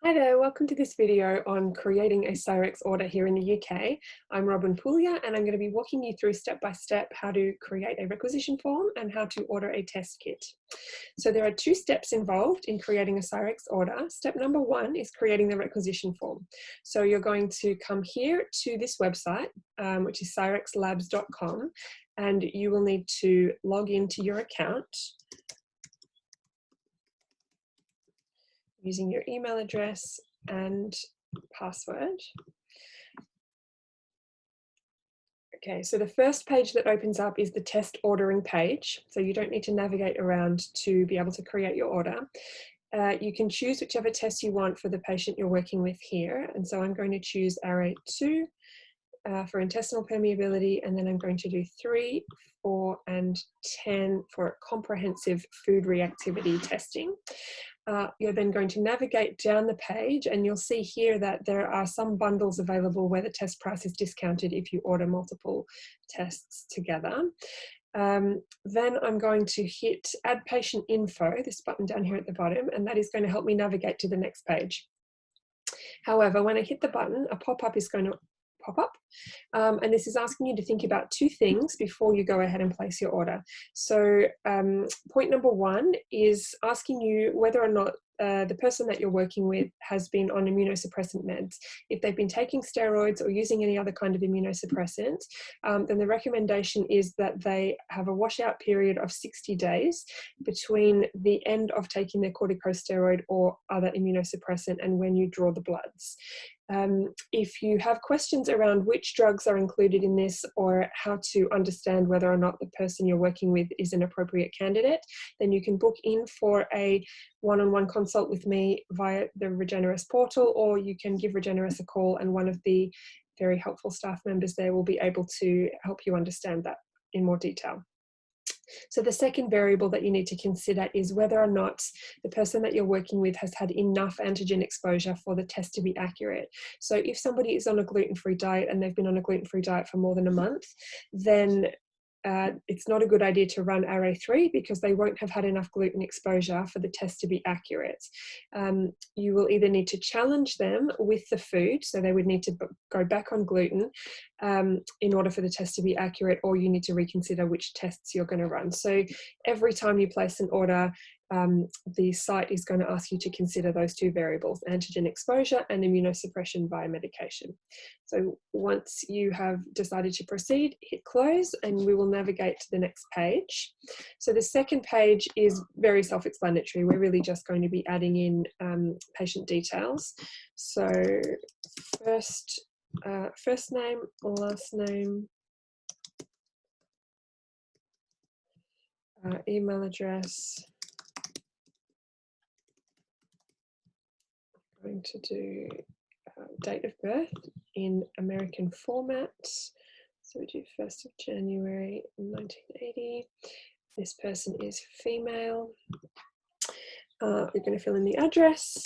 Hi there, welcome to this video on creating a Cyrex order here in the UK. I'm Robin Puglia and I'm going to be walking you through step by step how to create a requisition form and how to order a test kit. So there are two steps involved in creating a Cyrex order. Step number one is creating the requisition form. So you're going to come here to this website, which is cyrexlabs.com, and you will need to log into your account using your email address and password. Okay, so the first page that opens up is the test ordering page. So you don't need to navigate around to be able to create your order. You can choose whichever test you want for the patient you're working with here. And so I'm going to choose RA2 for intestinal permeability, and then I'm going to do 3, 4, and 10 for comprehensive food reactivity testing. You're then going to navigate down the page and you'll see here that there are some bundles available where the test price is discounted if you order multiple tests together. Then I'm going to hit Add Patient Info, this button down here at the bottom, and that is going to help me navigate to the next page. However, when I hit the button, a pop-up is going to pop up, and this is asking you to think about two things before you go ahead and place your order. So point number one is asking you whether or not the person that you're working with has been on immunosuppressant meds. If they've been taking steroids or using any other kind of immunosuppressant, then the recommendation is that they have a washout period of 60 days between the end of taking their corticosteroid or other immunosuppressant and when you draw the bloods. If you have questions around which drugs are included in this or how to understand whether or not the person you're working with is an appropriate candidate, then you can book in for a one-on-one consult with me via the Regeneris portal, or you can give Regeneris a call and one of the very helpful staff members there will be able to help you understand that in more detail. So the second variable that you need to consider is whether or not the person that you're working with has had enough antigen exposure for the test to be accurate. So if somebody is on a gluten-free diet and they've been on a gluten-free diet for more than a month, then it's not a good idea to run RA3 because they won't have had enough gluten exposure for the test to be accurate. You will either need to challenge them with the food, so they would need to go back on gluten in order for the test to be accurate, or you need to reconsider which tests you're going to run. So every time you place an order, the site is going to ask you to consider those two variables, antigen exposure and immunosuppression via medication. So once you have decided to proceed, hit close and we will navigate to the next page. So the second page is very self-explanatory. We're really just going to be adding in patient details. So first name, last name, email address. I'm going to do date of birth in American format. So we do 1st of January 1980. This person is female. You're going to fill in the address.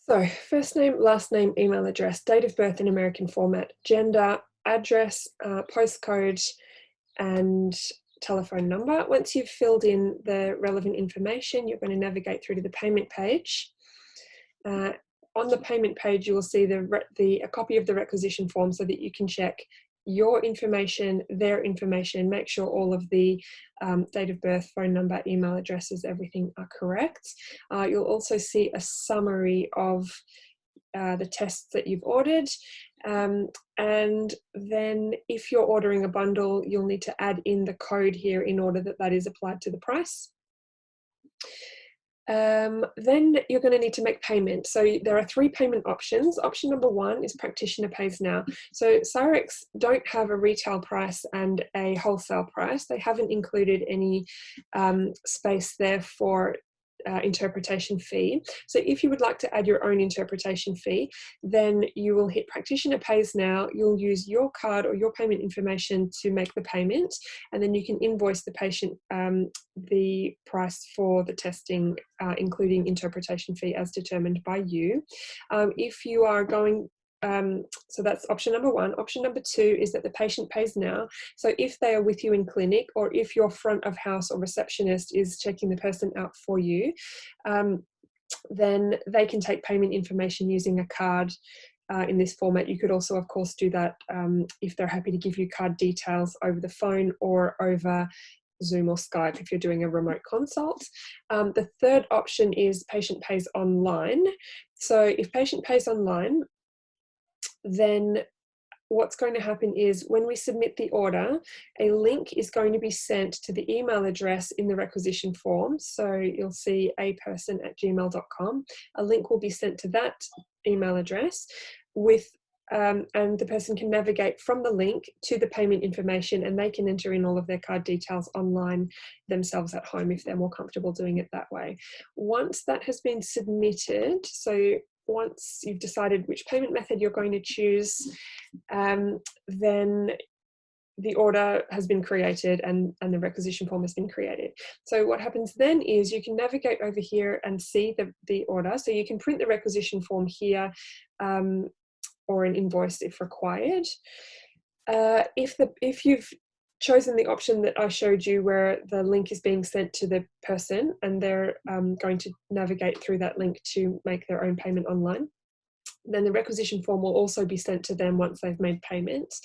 So first name, last name, email address, date of birth in American format, gender, address, postcode, and telephone number. Once you've filled in the relevant information, you're going to navigate through to the payment page. On the payment page, you will see a copy of the requisition form so that you can check your information, their information, make sure all of the date of birth, phone number, email addresses, everything are correct. You'll also see a summary of the tests that you've ordered. And then if you're ordering a bundle, you'll need to add in the code here in order that that is applied to the price. Then you're going to need to make payment. So there are 3 payment options. Option number 1 is practitioner pays now. So Cyrex don't have a retail price and a wholesale price. They haven't included any space there for interpretation fee. So if you would like to add your own interpretation fee, then you will hit practitioner pays now. You'll use your card or your payment information to make the payment, and then you can invoice the patient the price for the testing, including interpretation fee as determined by you. If you are going so that's option number one. Option number two is that the patient pays now. So if they are with you in clinic, or if your front of house or receptionist is checking the person out for you, then they can take payment information using a card in this format. You could also, of course, do that if they're happy to give you card details over the phone or over Zoom or Skype if you're doing a remote consult. The third option is patient pays online. So if patient pays online, then what's going to happen is when we submit the order, a link is going to be sent to the email address in the requisition form. So you'll see aperson@gmail.com. A link will be sent to that email address with and the person can navigate from the link to the payment information, and they can enter in all of their card details online themselves at home if they're more comfortable doing it that way. Once that has been submitted, so once you've decided which payment method you're going to choose, then the order has been created and the requisition form has been created. So what happens then is you can navigate over here and see the order. So you can print the requisition form here, or an invoice if required. If you've chosen the option that I showed you where the link is being sent to the person and they're going to navigate through that link to make their own payment online, then the requisition form will also be sent to them once they've made payments.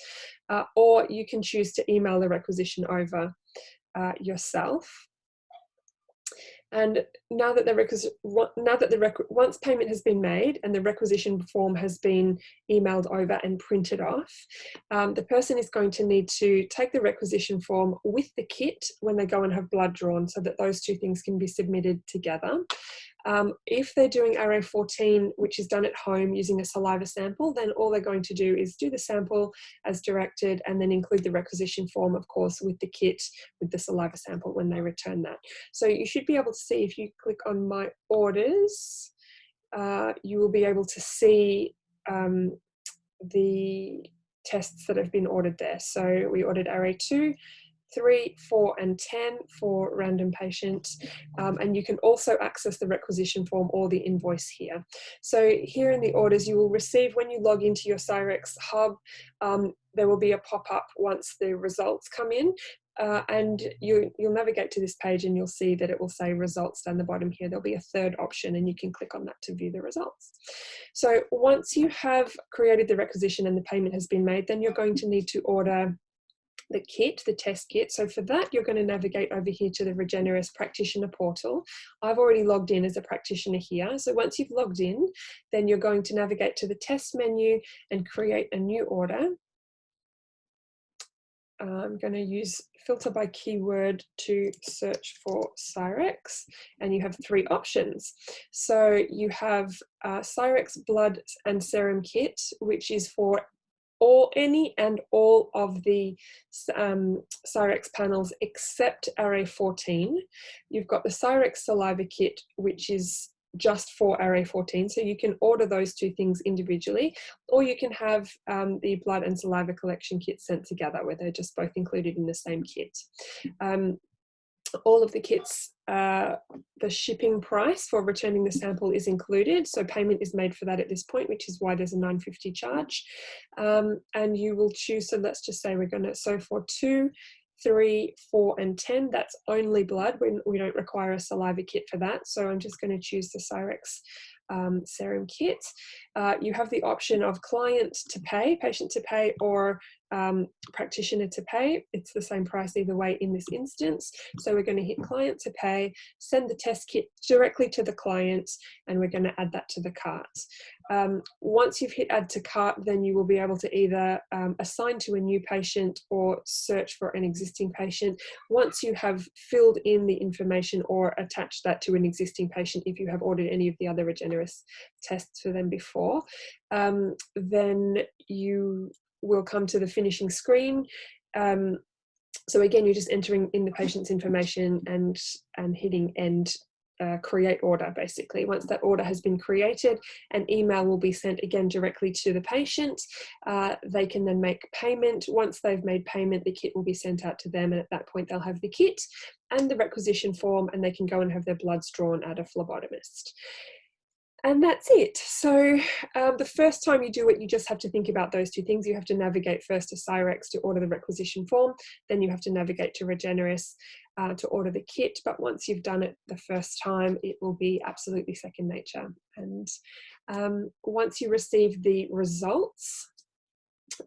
Or you can choose to email the requisition over yourself. And now that once payment has been made and the requisition form has been emailed over and printed off, the person is going to need to take the requisition form with the kit when they go and have blood drawn, so that those two things can be submitted together. If they're doing RA14, which is done at home using a saliva sample, then all they're going to do is do the sample as directed and then include the requisition form, of course, with the kit, with the saliva sample when they return that. So you should be able to see, if you click on My Orders, you will be able to see the tests that have been ordered there. So we ordered RA2, 3, 4, and 10 for random patients, and you can also access the requisition form or the invoice here. So here in the orders, you will receive, when you log into your Cyrex hub, there will be a pop-up once the results come in, and you'll navigate to this page and you'll see that it will say results down the bottom here. There'll be a third option and you can click on that to view the results. So once you have created the requisition and the payment has been made, then you're going to need to order the kit, the test kit. So for that, you're going to navigate over here to the Regeneris practitioner portal. I've already logged in as a practitioner here. So once you've logged in, then you're going to navigate to the test menu and create a new order. I'm going to use filter by keyword to search for Cyrex, and you have 3 options. So you have Cyrex blood and serum kit, which is for any and all of the Cyrex panels except RA14. You've got the Cyrex saliva kit, which is just for RA14, so you can order those 2 things individually, or you can have the blood and saliva collection kit sent together, where they're just both included in the same kit. All of the kits, the shipping price for returning the sample is included, so payment is made for that at this point, which is why there's a $9.50 charge. And you will choose, so let's just say we're going to, so for 2, 3, 4, and 10, that's only blood. We don't require a saliva kit for that, so I'm just going to choose the Cyrex serum kit. You have the option of client to pay, patient to pay, or practitioner to pay. It's the same price either way in this instance. So we're going to hit client to pay, send the test kit directly to the client, and we're going to add that to the cart. Once you've hit add to cart, then you will be able to either assign to a new patient or search for an existing patient. Once you have filled in the information or attached that to an existing patient, if you have ordered any of the other Regeneris tests for them before, then you will come to the finishing screen. So again, you're just entering in the patient's information and hitting end create order, basically. Once that order has been created, an email will be sent again directly to the patient. They can then make payment. Once they've made payment, the kit will be sent out to them, and at that point they'll have the kit and the requisition form, and they can go and have their bloods drawn at a phlebotomist. And that's it. So the first time you do it, you just have to think about those two things. You have to navigate first to Cyrex to order the requisition form, then you have to navigate to Regeneris to order the kit. But once you've done it the first time, it will be absolutely second nature. And once you receive the results,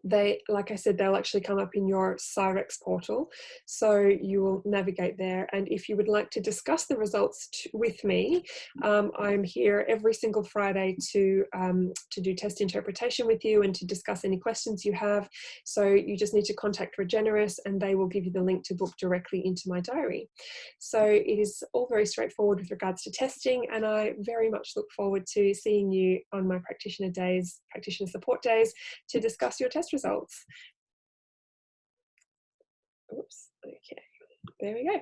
like I said, they'll actually come up in your Cyrex portal, so you will navigate there. And if you would like to discuss the results with me, I'm here every single Friday to do test interpretation with you and to discuss any questions you have. So you just need to contact Regeneris and they will give you the link to book directly into my diary. So it is all very straightforward with regards to testing, and I very much look forward to seeing you on my practitioner support days, to discuss your test results. Oops, okay, there we go.